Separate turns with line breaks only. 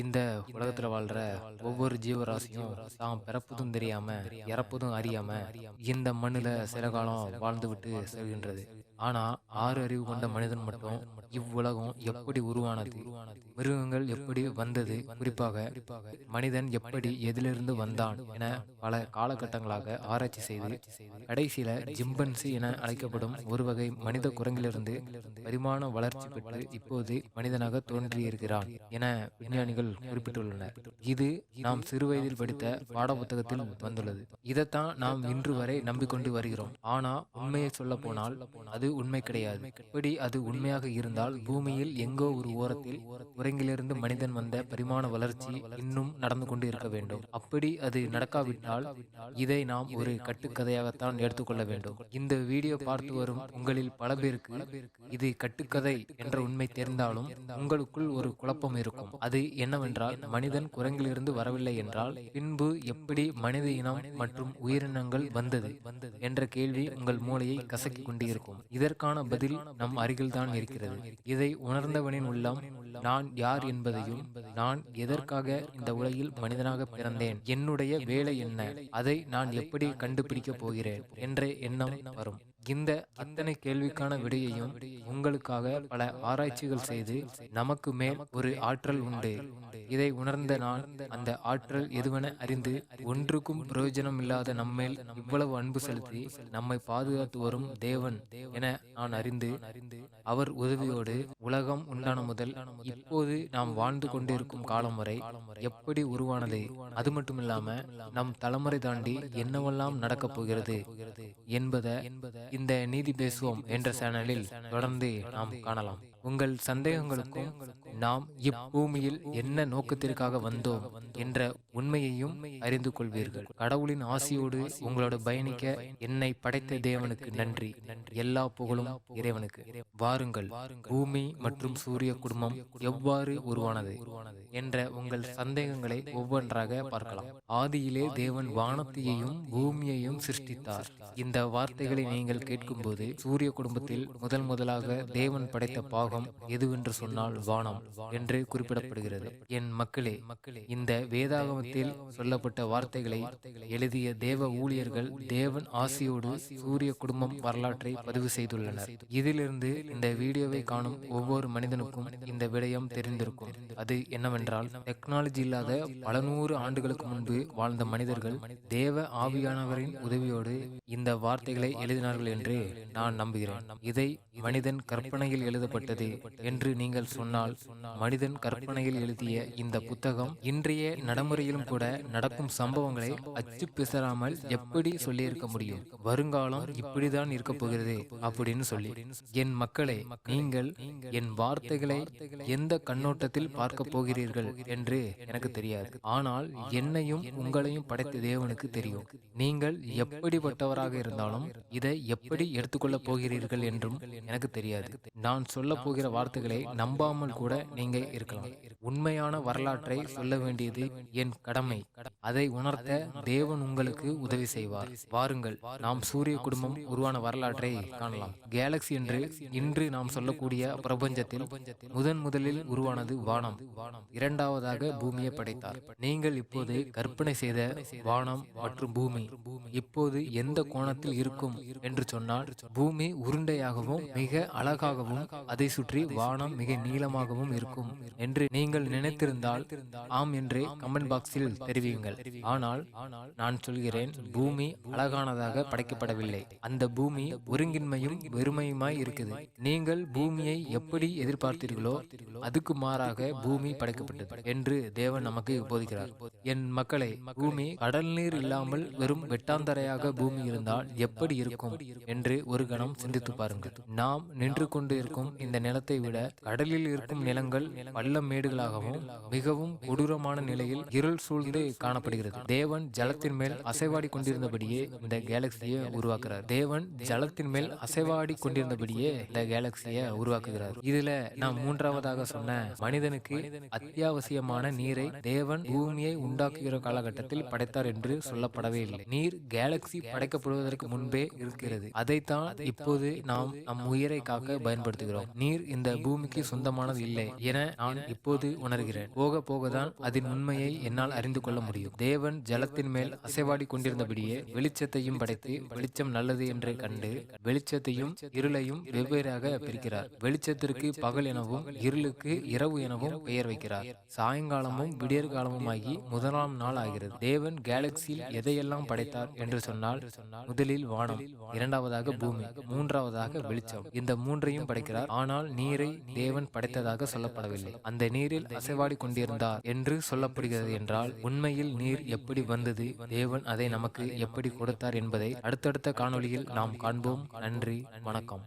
இந்த உலகத்துல வாழ்ற ஒவ்வொரு ஜீவராசியும் தான் பிறப்பதும் தெரியாம இறப்பதும் அறியாம இந்த மண்ணுல சில காலம் வாழ்ந்து விட்டு செல்கின்றது. ஆனா 6 அறிவு கொண்ட மனிதன் மட்டும் இவ்வுலகம் எப்படி உருவானது, மிருகங்கள் எப்படி வந்தது, குறிப்பாக மனிதன் எப்படி எதிலிருந்து வந்தான் என பல காலகட்டங்களாக ஆராய்ச்சி செய்து கடைசியில ஜிம்பன்சி என அழைக்கப்படும் ஒரு வகை மனித குரங்கிலிருந்து பரிமாண வளர்ச்சி பெற்று இப்போது மனிதனாக தோன்றியிருக்கிறான் என விஞ்ஞானிகள் குறிப்பிட்டுள்ளனர். இது நாம் சிறுவயதில் படித்த பாடப்புத்தகத்தில் வந்துள்ளது. இதைத்தான் நாம் இன்று வரை நம்பிக்கொண்டு வருகிறோம். ஆனா உண்மையை சொல்ல போனால் அது உண்மை கிடையாது. இப்படி அது உண்மையாக இருந்தால் பூமியில் எங்கோ ஒரு ஓரத்தில் குரங்கிலிருந்து மனிதன் வந்த பரிமாண வளர்ச்சி இன்னும் நடந்து கொண்டு இருக்க வேண்டும். அப்படி அது நடக்காவிட்டால் இதை நாம் ஒரு கட்டுக்கதையாகத்தான் எடுத்துக்கொள்ள வேண்டும். இந்த வீடியோ பார்த்து வரும் உங்களில் பல பேருக்கு இது கட்டுக்கதை என்ற உண்மை தெரிந்தாலும் உங்களுக்குள் ஒரு குழப்பம் இருக்கும். அது என்னவென்றால், மனிதன் குரங்கிலிருந்து வரவில்லை என்றால் பின்பு எப்படி மனித இனம் மற்றும் உயிரினங்கள் வந்தது என்ற கேள்வி உங்கள் மூளையை கசக்கி கொண்டு இருக்கும். இதற்கான பதில் நம் அருகில்தான் இருக்கிறது. இதை உணர்ந்தவனின் உள்ளம் நான் யார் என்பதையும், நான் எதற்காக இந்த உலகில் மனிதனாக பிறந்தேன், என்னுடைய வேலை என்ன, அதை நான் எப்படி கண்டுபிடிக்கப் போகிறேன் என்ற எண்ணம் வரும். இந்த அத்தனை கேள்விக்கான விடையையும் உங்களுக்காக பல ஆராய்ச்சிகள் செய்து நமக்கு மேல் ஒரு ஆற்றல் உண்டு, இதை உணர்ந்த நான் அந்த ஆற்றல் எதுவென அறிந்து ஒன்றுக்கும் பிரயோஜனம் இல்லாத நம்மேல் இவ்வளவு அன்பு செலுத்தி நம்மை பாதுகாத்து வரும் தேவன் என நான் அறிந்து அவர் உதவியோடு உலகம் உண்டான முதல் இப்போது நாம் வாழ்ந்து கொண்டிருக்கும் காலம் வரை எப்படி உருவானது, அது மட்டுமில்லாம நம் தலைமுறை தாண்டி என்னவெல்லாம் நடக்கப் போகிறது என்பதை இந்த நீதி பேசுவோம் என்ற சேனலில் தொடர்ந்து நாம் காணலாம். உங்கள் சந்தேகங்களுக்கும் நாம் இப்பூமியில் என்ன நோக்கத்திற்காக வந்தோம் என்ற உண்மையையும் அறிந்து கொள்வீர்கள். கடவுளின் ஆசியோடு உங்களோட பயணிக்க என்னை படைத்த தேவனுக்கு நன்றி. எல்லா புகழும் இறைவனுக்கு. வாருங்கள், பூமி மற்றும் சூரிய குடும்பம் எவ்வாறு உருவானது என்ற உங்கள் சந்தேகங்களை ஒவ்வொன்றாக பார்க்கலாம். ஆதியிலே தேவன் வானத்தையும் பூமியையும் சிருஷ்டித்தார். இந்த வார்த்தைகளை நீங்கள் கேட்கும்போது சூரிய குடும்பத்தில் முதலாக தேவன் படைத்த பாகம் எதுவென்று சொன்னால் வானம் என்று குறிப்பிடப்படுகிறது. என் மக்களே, இந்த வேதாகமத்தில் சொல்லப்பட்ட வார்த்தைகளை எழுதிய தேவ ஊழியர்கள் தேவன் ஆசியோடு சூரிய குடும்பம் வரலாற்றை பதிவு செய்துள்ளனர். இதிலிருந்து இந்த வீடியோவை காணும் ஒவ்வொரு மனிதனுக்கும் இந்த விடயம் தெரிந்திருக்கும். அது என்னவென்றால், டெக்னாலஜி இல்லாத பல நூறு ஆண்டுகளுக்கு முன்பு வாழ்ந்த மனிதர்கள் தேவ ஆவியானவரின் உதவியோடு இந்த வார்த்தைகளை எழுதினார்கள் என்று நான் நம்புகிறேன். இதை மனிதன் கற்பனையில் எழுதப்பட்டது என்று நீங்கள் சொன்னால், மனிதன் கற்பனையில் எழுதிய இந்த புத்தகம் இன்றைய நடைமுறையிலும் கூட நடக்கும் சம்பவங்களை அச்சு பிசறாமல் எப்படி சொல்லியிருக்க முடியும்? வருங்காலம் இப்படிதான் இருக்க போகிறது அப்படின்னு சொல்லி. என் மக்களே, நீங்கள் என் வார்த்தைகளை எந்த கண்ணோட்டத்தில் பார்க்க போகிறீர்கள் என்று எனக்கு தெரியாது. ஆனால் என்னையும் உங்களையும் படைத்த தேவனுக்கு தெரியும். நீங்கள் எப்படிப்பட்டவராக இருந்தாலும் இதை எப்படி எடுத்துக்கொள்ள போகிறீர்கள் என்றும் எனக்கு தெரியாது. நான் சொல்ல போகிற வார்த்தைகளை நம்பாமல் கூட நீங்க இருக்கலாம். உண்மையான வரலாற்றை சொல்ல வேண்டியது என் கடமை. அதை உணர்த்த தேவன் உங்களுக்கு உதவி செய்வார். வாருங்கள், நாம் சூரிய குடும்பம் உருவான வரலாற்றை காணலாம். கேலக்சி என்று இன்று நாம் சொல்லக்கூடிய பிரபஞ்சத்தில் முதலில் உருவானது வானம். இரண்டாவதாக பூமியை படைத்தார். நீங்கள் இப்போது கற்பனை செய்த வானம் மற்றும் பூமி இப்போது எந்த கோணத்தில் இருக்கும் என்று சொன்னால், பூமி உருண்டையாகவும் மிக அழகாகவும் அதை சுற்றி வானம் மிக நீளமாகவும் இருக்கும் என்று நீங்கள் நினைத்திருந்தால் ஆம் என்று கமெண்ட் பாக்ஸில் தெரிவியுங்கள். ஆனால் நான் சொல்கிறேன், பூமி அழகானதாக படைக்கப்படவில்லை. அந்த பூமி ஒருங்கின்மையும் வெறுமையுமாய் இருக்குது. நீங்கள் பூமியை எப்படி எதிர்பார்த்தீர்களோ அதுக்கு மாறாக பூமி படைக்கப்பட்டது என்று தேவன் நமக்கு போதிக்கிறார். என் மக்களே, பூமி கடல் நீர் இல்லாமல் வெறும் வெட்டாந்தரையாக பூமி இருந்தால் எப்படி இருக்கும் என்று ஒரு கணம் சிந்தித்து பாருங்கள். நாம் நின்று கொண்டு இருக்கும் இந்த நிலத்தை விட கடலில் இருக்கும் நிலங்கள் பள்ளம் மேடுகளாகவும் மிகவும் கொடூரமான நிலையில் இருள் சூழ்ந்து காணப்படுகிறது. தேவன் ஜலத்தின் மேல் அசைவாடி கொண்டிருந்தபடியே இந்த கேலக்சியை உருவாக்குறார். தேவன் ஜலத்தின் மேல் அசைவாடி கொண்டிருந்தபடியே இந்த கேலக்சியை உருவாக்குகிறார். இதுல நான் மூன்றாவதாக சொன்ன மனிதனுக்கு அத்தியாவசியமான நீரை தேவன் பூமியை உண்டாக்குகிற காலகட்டத்தில் படைத்தார் என்று சொல்லப்படவே இல்லை. நீர் கேலக்சி படைக்கப்படுவதற்கு முன்பே இருக்கிறது. அதைத்தான் இப்போது நாம் நம் உயிரை காக்க பயன்படுத்துகிறோம். நீர் இந்த பூமிக்கு சொந்தமானது இல்லை. என நான் இப்போது உணர்கிறேன். போக போகதான் அதன் உண்மையை என்னால் அறிந்து கொள்ள முடியும். தேவன் ஜலத்தின் மேல் அசைவாடி கொண்டிருந்தபடியே வெளிச்சத்தையும் படைத்து, வெளிச்சம் நல்லது என்று கண்டு வெளிச்சத்தையும் இருளையும் வெவ்வேறாக பிரிக்கிறார். வெளிச்சத்திற்கு பகல் எனவும் இருளுக்கு இரவு எனவும் பெயர் வைக்கிறார். சாயங்காலமும் விடியற்காலமும் ஆகி முதலாம் நாள் ஆகிறது. தேவன் கேலக்சியில் எதையெல்லாம் படைத்தார் என்று சொன்னால், முதலில் வானம், இரண்டாவதாக பூமி, மூன்றாவதாக வெளிச்சம். இந்த மூன்றையும் படைக்கிறார். ஆனால் நீரை தேவன் படைத்ததாக சொல்லப்படவில்லை. அந்த நீரில் அசைவாடி கொண்டிருந்தார் என்று சொல்லப்படுகிறது என்றால், உண்மையில் நீர் எப்படி வந்தது, தேவன் அதை நமக்கு எப்படி கொடுத்தார் என்பதை அடுத்தடுத்த காணொளியில் நாம் காண்போம். நன்றி, வணக்கம்.